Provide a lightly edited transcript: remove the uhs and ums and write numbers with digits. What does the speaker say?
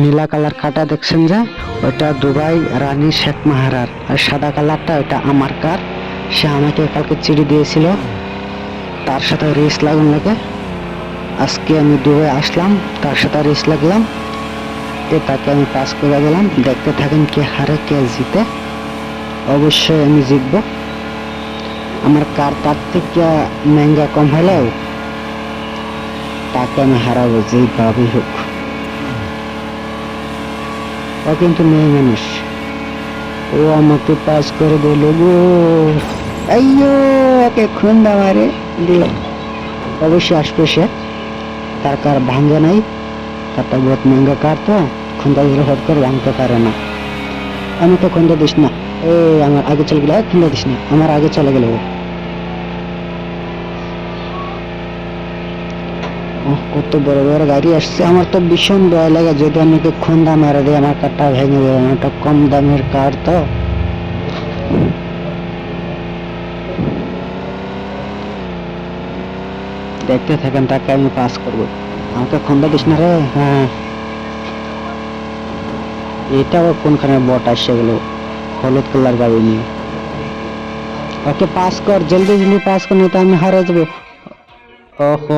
নীলা colour কারটা দেখছেন যে ওইটা দুবাই রানী শেখ মাহারার, আর সাদা কালারটা ওইটা আমার কার। সে আমাকে কালকে চিঠি দিয়েছিল, তার সাথে রেস লাগান লাগে। আজকে আমি দুবাই আসলাম, তার সাথে রেস লাগলাম, তাকে আমি পাস করে দিলাম। দেখতে থাকেন কে হারে কে জিতে। অবশ্যই আমি জিতবো। আমার কার তার থেকে মেঙ্গা কম হলেও তাকে আমি হারাবো যেভাবেই হোক। ও কিন্তু মেয়ে মানুষ, ও আমাকে পাস করে দিল গো। আইয়ো, ওকে খুন্দা মারে দিল। অবশ্যই আসবে সে, তার কার ভাঙ্গে নাই, তারটা বহুত মেঙ্গা কার, তো খুন্দা দিলে হট করে ভাঙতে পারে না। আমি তো খুন্দা দিস না, এই আমার আগে চলে গেলে খুন্দা দিস না, আমার আগে চলে গেলে। কত বড় বড় গাড়ি আসছে, আমার তো ভীষণ ভয় লাগে যদি আমাকে খুন্দা মেরে দেয়, আমার কারটা ভেঙে দেবে। একটা কম দামের কার তো। দেখতে থাকেন, তাকে আমি পাস করবো। আমাকে খুন্দা দিস না রে। হ্যাঁ, এটা আবার কোনখানে বট আসে গেল হলুদ কালার গাড়ি নিয়ে। ওকে পাস কর, জলদি জলদি পাস কর, না তো আমি হারিয়ে যাবো। ওহো।